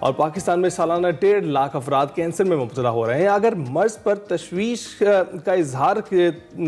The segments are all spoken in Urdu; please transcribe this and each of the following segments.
اور پاکستان میں سالانہ 1.5 لاکھ افراد کینسر میں مبتلا ہو رہے ہیں. اگر مرض پر تشویش کا اظہار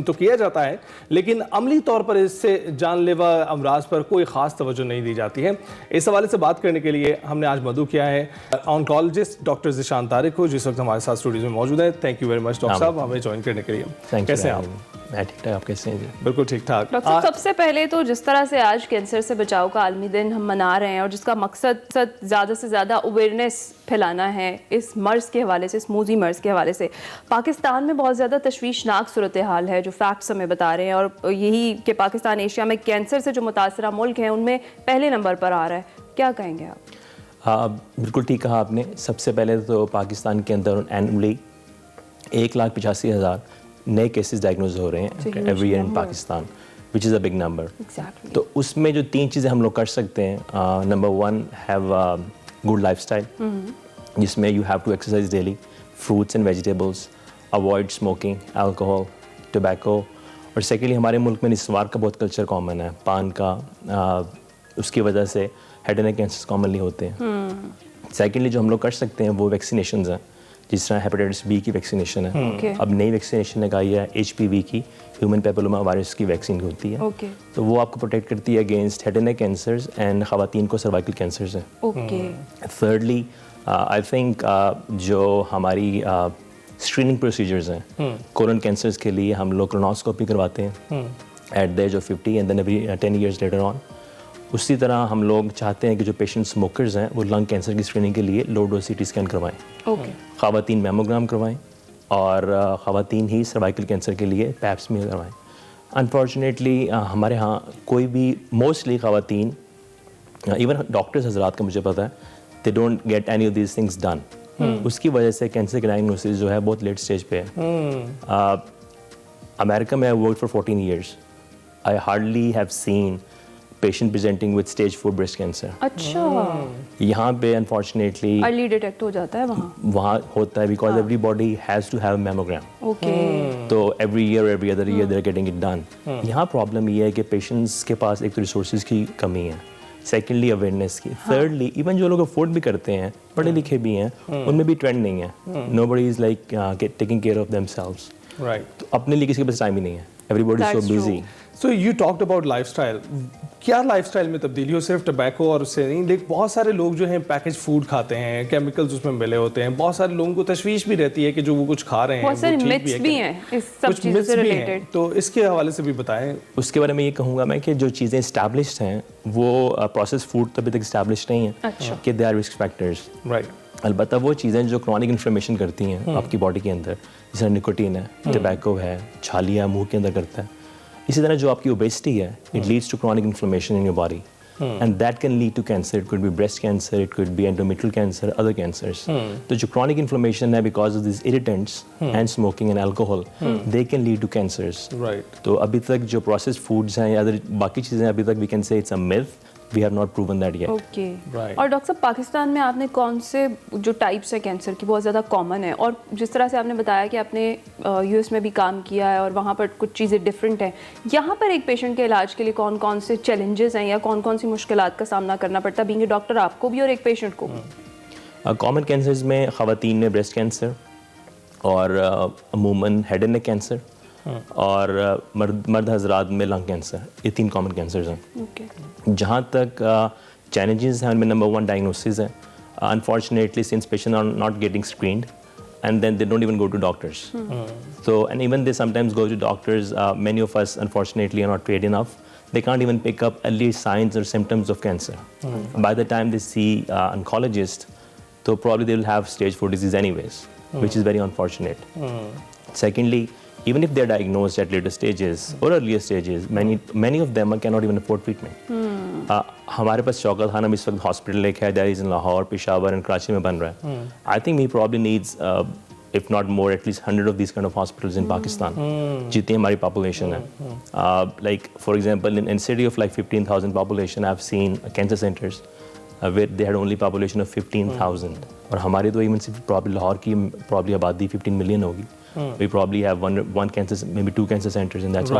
تو کیا جاتا ہے لیکن عملی طور پر اس سے جان لیوا امراض پر کوئی خاص توجہ نہیں دی جاتی ہے. اس حوالے سے بات کرنے کے لیے ہم نے آج مدعو کیا ہے آنکولوجسٹ ڈاکٹر ذیشان طارق کو، جس وقت ہمارے ساتھ اسٹوڈیو میں موجود ہیں. Thank you very much doctor صاحب ہمیں جوائن کرنے کے لیے. کیسے ہیں آپ؟ میں ٹھیک ٹھاک. آپ کیسے ہیں؟ بالکل ٹھیک ٹھاک. ڈاکٹر صاحب سب سے پہلے تو جس طرح سے آج کینسر سے بچاؤ کا عالمی دن ہم منا رہے ہیں اور جس کا مقصد زیادہ سے زیادہ اویئرنیس پھیلانا ہے اس مرض کے حوالے سے، اس موذی مرض کے حوالے سے، پاکستان میں بہت زیادہ تشویشناک صورتحال ہے جو فیکٹس ہمیں بتا رہے ہیں، اور یہی کہ پاکستان ایشیا میں کینسر سے جو متاثرہ ملک ہیں ان میں پہلے نمبر پر آ رہا ہے. کیا کہیں گے آپ؟ بالکل ٹھیک کہا آپ نے. سب سے پہلے تو پاکستان کے اندر اینولی 1,85,000 نئے کیسز ڈائگنوز ہو رہے ہیں every year in Pakistan, which is a big number. تو اس میں جو 3 چیزیں ہم لوگ کر سکتے ہیں، number 1 have good life style, جس میں you have to exercise daily, fruits and vegetables, avoid smoking, alcohol, tobacco. اور سیکنڈلی ہمارے ملک میں نسوار کا بہت کلچر کامن ہے، پان کا، اس کی وجہ سے head and neck cancer commonly ہوتے ہیں. سیکنڈلی جو ہم لوگ کر سکتے ہیں وہ ویکسینیشنز ہیں، جس طرح ہیپیٹائٹس بی کی ویکسینیشن ہے. اب نئی ویکسینیشن ایک آئی ہے HPV کی، ہیومن پیپلوما وائرس کی ویکسین ہوتی ہے. تو وہ آپ کو پروٹیکٹ کرتی ہے against head and neck cancers and خواتین کو سروائکل کینسرز ہیں. تھرڈلی آئی تھنک جو ہماری اسکریننگ پروسیجرز ہیں کولن کینسرز کے لیے، ہم لوگ کولونوسکوپی کرواتے ہیں at the age of 50 and then every 10 years later on. اسی طرح ہم لوگ چاہتے ہیں کہ جو پیشنٹ اسموکرز ہیں وہ لنگ کینسر کی اسکریننگ کے لیے لو ڈوز CT اسکین کروائیں. خواتین میموگرام کروائیں اور خواتین ہی سروائکل کینسر کے لیے پیپ سمیئر کروائیں. انفارچونیٹلی ہمارے ہاں کوئی بھی موسٹلی خواتین، ایون ڈاکٹرز حضرات کا مجھے پتہ ہے، they don't get any of these things done. اس کی وجہ سے کینسر کی ڈائگنوسس جو ہے بہت لیٹ اسٹیج پہ ہے. امریکہ میں I work for 14 years. I hardly have seen patient presenting with stage 4 breast cancer. اچھا. یہاں پہ انفارچونیٹلی ارلی ڈیٹیکٹ ہو جاتا ہے وہاں ہوتا ہے because everybody has to have mammogram. تو every year every other year they are getting it done. یہاں پرابلم یہ ہے کہ پیشنٹس کے پاس ایک تو ریسورسز کی کمی ہے، سیکنڈلی اویئرنیس کی، تھرڈلی ایون جو لوگ افورڈ بھی کرتے ہیں، پڑھے لکھے بھی ہیں، ان میں بھی ٹرینڈ نہیں ہے. Nobody is like taking care of themselves. تو اپنے لیے کسی کے پاس ٹائم ہی نہیں ہے. Every body is so busy. So you talked about life style. کیا لائف اسٹائل میں تبدیلی ہو؟ صرف ٹبیکو اور اس سے نہیں، لیکن بہت سارے لوگ جو ہیں پیکج فوڈ کھاتے ہیں، کیمیکلز اس میں ملے ہوتے ہیں. بہت سارے لوگوں کو تشویش بھی رہتی ہے کہ جو وہ کچھ کھا رہے ہیں بہت سارے متس بھی ہیں اس سب چیزوں سے ریلیٹڈ. تو اس کے حوالے سے بھی بتائیں. اس کے بارے میں یہ کہوں گا میں کہ جو چیزیں اسٹیبلشڈ ہیں وہ پروسیس فوڈ تو ابھی تک اسٹیبلشڈ نہیں ہیں کہ دے آر رسک فیکٹرز. البتہ وہ چیزیں جو کرونک انفلیمیشن کرتی ہیں آپ کی باڈی کے اندر، جیسے نکوٹین ہے، ٹبیکو ہے، چھالیاں منہ کے اندر کرتا ہے. اسی طرح جو آپ کی اوبیسٹی ہے، it leads to chronic inflammation in your body and that can lead to cancer. It could be breast cancer, it could be endometrial cancer, other cancers. تو جو کرونک انفلیمیشن ہے because of these irritants and smoking and alcohol, they can lead to cancers. تو ابھی تک جو پروسیسڈ فوڈز ہیں یا باقی چیزیں ابھی تک we can say it's a myth. We have not proven that yet. اور ڈاکٹر صاحب پاکستان میں آپ نے کون سے جو ٹائپس ہیں کینسر کی بہت زیادہ کامن ہے، اور جس طرح سے آپ نے بتایا کہ آپ نے US میں بھی کام کیا ہے اور وہاں پر کچھ چیزیں ڈفرینٹ ہیں، یہاں پر ایک پیشنٹ کے علاج کے لیے کون کون سے چیلنجز ہیں یا کون کون سی مشکلات کا سامنا کرنا پڑتا ہے بینگ اے ڈاکٹر آپ کو بھی اور ایک پیشنٹ کو بھی؟ کامن کینسرز میں خواتین میں بریسٹ کینسر اور عموماً ہیڈ اینڈ نیک کینسر اور مرد حضرات میں لنگ کینسر. یہ 3 کامن کینسرز ہیں. جہاں تک چیلنجز ہیں ان میں نمبر 1 ڈائگنوسس ہے. Unfortunately since patient are not getting screened and then they don't even go to doctors. So and even they sometimes go to doctors, many of us unfortunately are not trained enough. They can't even pick up early signs or symptoms of cancer. By the time they see oncologist, so probably they will have stage 4 disease anyways, which is very unfortunate. Secondly, even if they're diagnosed at later stages or earlier stages, many of them cannot even afford treatment. ہمارے پاس شوکت خانم اس وقت ہاسپٹل ایک ہے، that is in Lahore, Peshawar and Karachi میں بن رہا ہے. I think he probably needs if not more, at least 100 of these kind of hospitals in Pakistan. جتنی ہماری population ہے. Like for example, in city of like 15,000 population, I've seen cancer centers where they had only population of 15,000. اور ہماری تو ایون صرف لاہور کی probably آبادی 15 million ہوگی. we probably have one cancer, maybe 2 cancer centers, and that's all.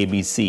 ABC,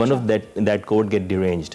one of that code get deranged.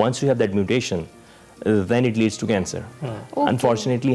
Once you have that mutation, then it leads to cancer. Unfortunately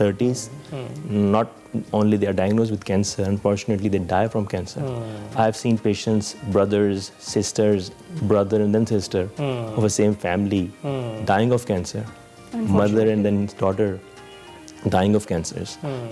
30s. Not only they are diagnosed with cancer, unfortunately they die from cancer. I have seen patients, brothers, sisters, brother and then sister of the same family dying of cancer. Mother and then daughter dying of cancers.